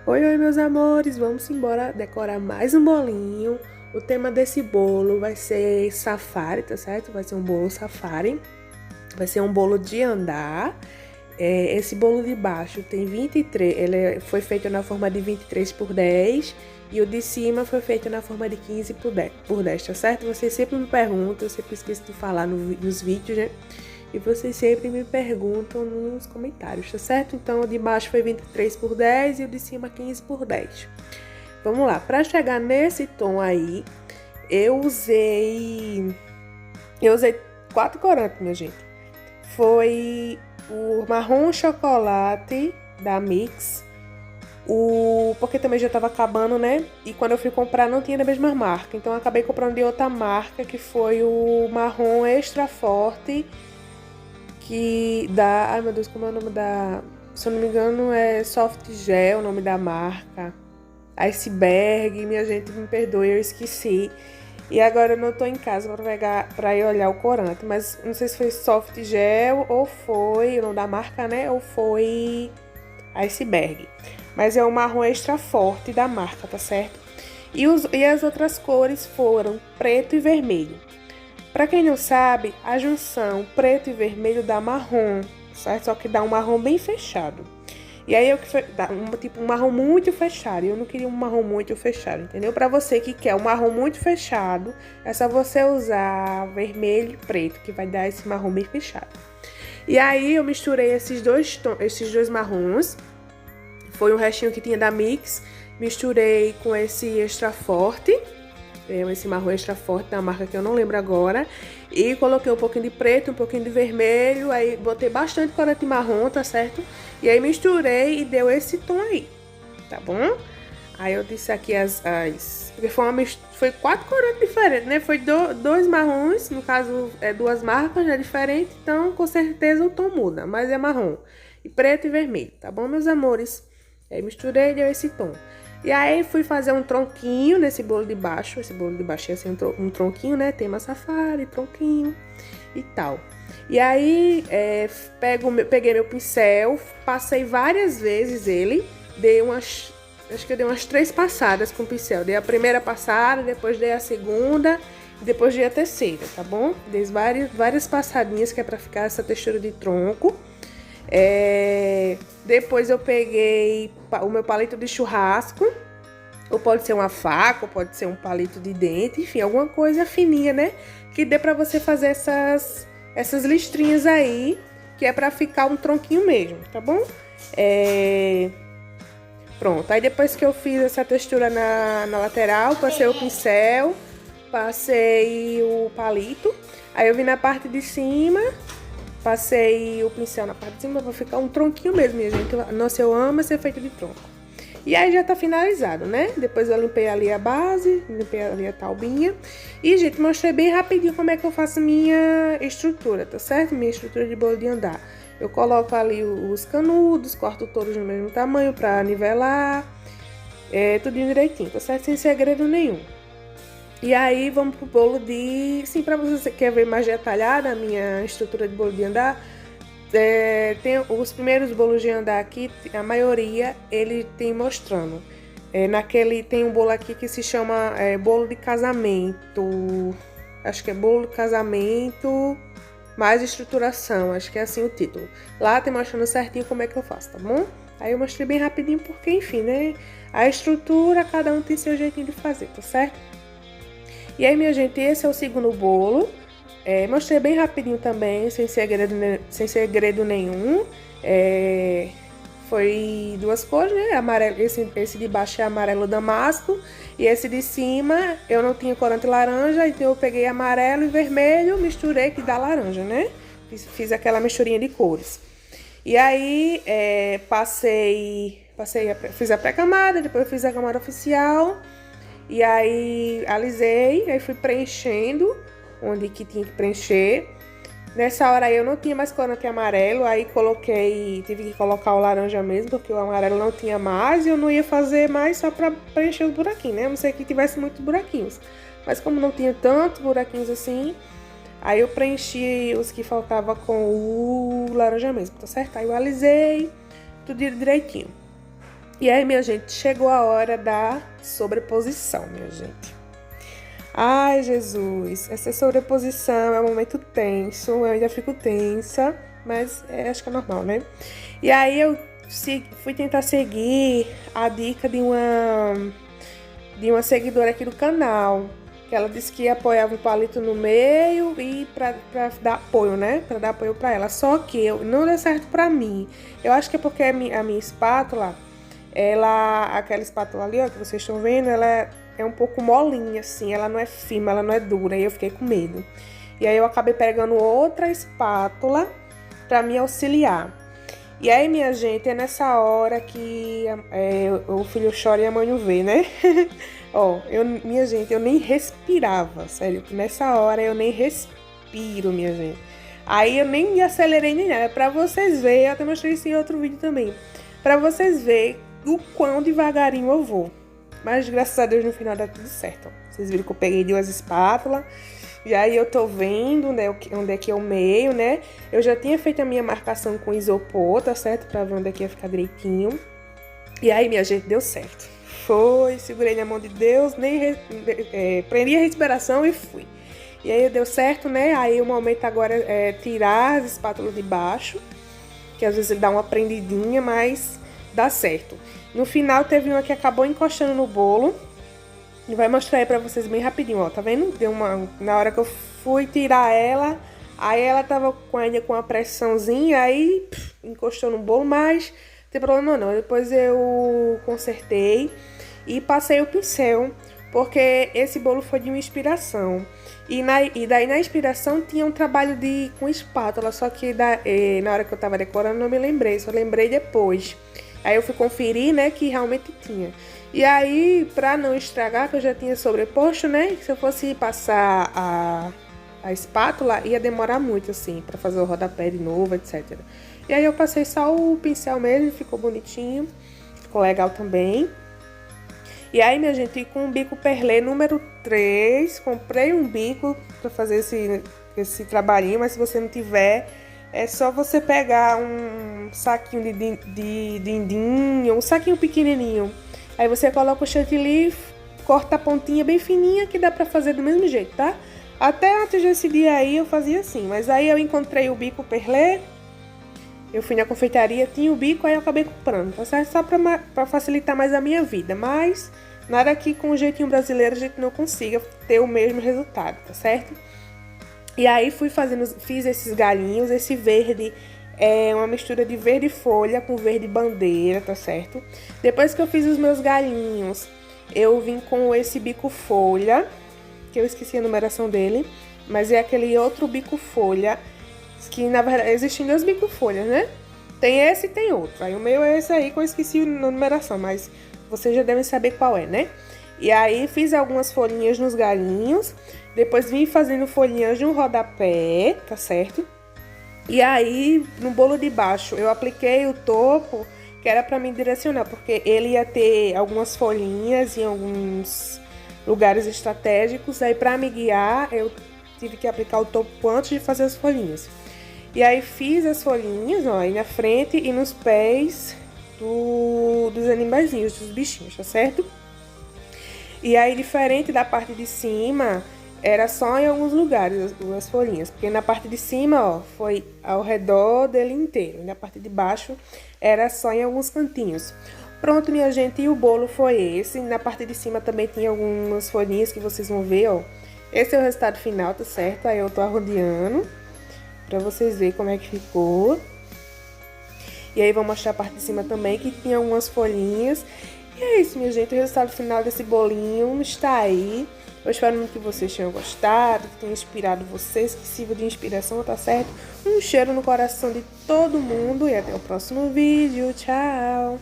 Oi, oi, meus amores, vamos embora decorar mais um bolinho. O tema desse bolo vai ser safari, tá certo? Vai ser um bolo safari, vai ser um bolo de andar. Esse bolo de baixo tem 23, foi feito na forma de 23 por 10 e o de cima foi feito na forma de 15 por 10, tá certo? Vocês sempre me perguntam, eu sempre esqueço de falar nos vídeos, né? E vocês sempre me perguntam nos comentários, tá certo? Então, o de baixo foi 23 por 10 e o de cima 15 por 10. Vamos lá, para chegar nesse tom aí, eu usei 4 corantes, minha gente. Foi o marrom chocolate da Mix, porque também já tava acabando, né? E quando eu fui comprar não tinha da mesma marca, então eu acabei comprando de outra marca, que foi o marrom extra forte, ai meu Deus, como é o nome da... Se eu não me engano é Soft Gel, o nome da marca. Iceberg, minha gente, me perdoe, eu esqueci. E agora eu não tô em casa pra ir olhar o corante, mas não sei se foi Soft Gel ou foi o nome da marca, né? Ou foi Iceberg. Mas é o marrom extra forte da marca, tá certo? E as outras cores foram preto e vermelho. Pra quem não sabe, a junção preto e vermelho dá marrom, certo? Só que dá um marrom bem fechado. E aí eu dá um marrom muito fechado. E eu não queria um marrom muito fechado, entendeu? Pra você que quer um marrom muito fechado, é só você usar vermelho e preto, que vai dar esse marrom bem fechado. E aí eu misturei esses dois marrons. Foi um restinho que tinha da Mix. Misturei com esse extra forte. Esse marrom extra forte da marca que eu não lembro agora. E coloquei um pouquinho de preto, um pouquinho de vermelho. Aí botei bastante corante marrom, tá certo? E aí misturei e deu esse tom aí, tá bom? Aí eu disse aqui porque foi 4 corantes diferentes, né? Foi dois marrons, no caso duas marcas, né, diferentes. Então com certeza o tom muda, mas é marrom. E preto e vermelho, tá bom, meus amores? Aí misturei e deu esse tom. E aí fui fazer um tronquinho nesse bolo de baixo. Esse bolo de baixo ia ser um tronquinho, né? Tema safari, tronquinho e tal. E aí peguei meu pincel, passei várias vezes ele, acho que eu dei umas 3 passadas com o pincel. Dei a primeira passada, depois dei a segunda, depois dei a terceira, tá bom? Dei várias passadinhas, que é pra ficar essa textura de tronco. Depois eu peguei o meu palito de churrasco, ou pode ser uma faca, ou pode ser um palito de dente, enfim, alguma coisa fininha, né? Que dê pra você fazer essas listrinhas aí, que é pra ficar um tronquinho mesmo, tá bom? Pronto, aí depois que eu fiz essa textura na lateral, passei o pincel, passei o palito, aí eu vim na parte de cima, passei o pincel na parte de cima pra ficar um tronquinho mesmo, minha gente. Nossa, eu amo esse efeito de tronco. E aí já tá finalizado, né? Depois eu limpei ali a base, limpei ali a taubinha. E, gente, mostrei bem rapidinho como é que eu faço minha estrutura, tá certo? Minha estrutura de bolo de andar. Eu coloco ali os canudos, corto todos no mesmo tamanho pra nivelar. Tudo direitinho, tá certo? Sem segredo nenhum. E aí vamos pro bolo de... Sim, pra você que quer ver mais detalhada a minha estrutura de bolo de andar, tem os primeiros bolos de andar aqui, a maioria ele tem mostrando. Tem um bolo aqui que se chama bolo de casamento. Acho que é bolo de casamento mais estruturação, acho que é assim o título. Lá tem mostrando certinho como é que eu faço, tá bom? Aí eu mostrei bem rapidinho porque, enfim, né? A estrutura, cada um tem seu jeitinho de fazer, tá certo? E aí, minha gente, esse é o segundo bolo. Mostrei bem rapidinho também, sem segredo nenhum. Foi duas cores, né? Amarelo, esse de baixo é amarelo damasco. E esse de cima eu não tinha corante laranja, então eu peguei amarelo e vermelho, misturei, que dá laranja, né? Fiz aquela misturinha de cores. E aí fiz a pré-camada, depois eu fiz a camada oficial. E aí alisei, aí fui preenchendo onde que tinha que preencher. Nessa hora aí eu não tinha mais corante amarelo, aí tive que colocar o laranja mesmo, porque o amarelo não tinha mais e eu não ia fazer mais só pra preencher os buraquinhos, né? A não ser que tivesse muitos buraquinhos. Mas como não tinha tantos buraquinhos assim, aí eu preenchi os que faltava com o laranja mesmo, tá certo? Aí eu alisei tudo direitinho. E aí, minha gente, chegou a hora da sobreposição, minha gente. Ai, Jesus, essa sobreposição é um momento tenso, eu ainda fico tensa, mas acho que é normal, né? E aí eu fui tentar seguir a dica de uma seguidora aqui do canal, que ela disse que apoiava o palito no meio e pra dar apoio, né? Pra dar apoio pra ela. Só que não deu certo pra mim. Eu acho que é porque a minha espátula, aquela espátula ali, ó, que vocês estão vendo, ela é um pouco molinha, assim. Ela não é firme, ela não é dura. E eu fiquei com medo. E aí eu acabei pegando outra espátula pra me auxiliar. E aí, minha gente, é nessa hora que o filho chora e a mãe não vê, né? Ó, minha gente, eu nem respirava, sério. Nessa hora eu nem respiro, minha gente. Aí eu nem acelerei nem nada. Pra vocês verem, eu até mostrei isso em outro vídeo também. Pra vocês verem o quão devagarinho eu vou. Mas graças a Deus no final dá tudo certo. Ó. Vocês viram que eu peguei 2 espátulas. E aí eu tô vendo, né, onde é que é o meio, né? Eu já tinha feito a minha marcação com isopor, tá certo? Pra ver onde é que ia ficar direitinho. E aí, minha gente, deu certo. Foi, segurei na mão de Deus, prendi a respiração e fui. E aí deu certo, né? Aí o momento agora é tirar as espátulas de baixo, que às vezes ele dá uma prendidinha, mas dá certo. No final teve uma que acabou encostando no bolo. E vai mostrar aí pra vocês bem rapidinho, ó. Tá vendo? Na hora que eu fui tirar ela, aí ela tava ainda com a pressãozinha, aí encostou no bolo, mas não tem problema não. Depois eu consertei e passei o pincel, porque esse bolo foi de uma inspiração. E daí na inspiração tinha um trabalho com espátula, só que na hora que eu tava decorando não me lembrei, só lembrei depois. Aí eu fui conferir, né, que realmente tinha. E aí, pra não estragar, que eu já tinha sobreposto, né, se eu fosse passar a espátula, ia demorar muito, assim, pra fazer o rodapé de novo, etc. E aí eu passei só o pincel mesmo, ficou bonitinho, ficou legal também. E aí, minha gente, com o bico perlê número 3, comprei um bico pra fazer esse trabalhinho, mas se você não tiver, é só você pegar um saquinho de din-din, um saquinho pequenininho. Aí você coloca o chantilly, corta a pontinha bem fininha, que dá pra fazer do mesmo jeito, tá? Até antes desse dia aí eu fazia assim, mas aí eu encontrei o bico perlê, eu fui na confeitaria, tinha o bico, aí eu acabei comprando, tá certo? Só pra facilitar mais a minha vida, mas nada que com o jeitinho brasileiro a gente não consiga ter o mesmo resultado, tá certo? E aí fiz esses galinhos, esse verde é uma mistura de verde folha com verde bandeira, tá certo? Depois que eu fiz os meus galinhos, eu vim com esse bico folha, que eu esqueci a numeração dele, mas é aquele outro bico folha, que na verdade existem 2 bico folhas, né? Tem esse e tem outro. Aí o meu é esse aí que eu esqueci a numeração, mas vocês já devem saber qual é, né? E aí fiz algumas folhinhas nos galinhos, depois vim fazendo folhinhas de um rodapé, tá certo? E aí, no bolo de baixo, eu apliquei o topo, que era pra me direcionar, porque ele ia ter algumas folhinhas em alguns lugares estratégicos. Aí, pra me guiar, eu tive que aplicar o topo antes de fazer as folhinhas. E aí, fiz as folhinhas, ó, aí na frente e nos pés dos animaizinhos, dos bichinhos, tá certo? E aí, diferente da parte de cima, era só em alguns lugares as folhinhas, porque na parte de cima, ó, foi ao redor dele inteiro. E na parte de baixo era só em alguns cantinhos. Pronto, minha gente, e o bolo foi esse. Na parte de cima também tinha algumas folhinhas que vocês vão ver, ó. Esse é o resultado final, tá certo? Aí eu tô arrodeando pra vocês verem como é que ficou. E aí vou mostrar a parte de cima também, que tinha algumas folhinhas. E é isso, minha gente, o resultado final desse bolinho está aí. Eu espero muito que vocês tenham gostado, que tenha inspirado vocês, que sirva de inspiração, tá certo? Um cheiro no coração de todo mundo e até o próximo vídeo. Tchau!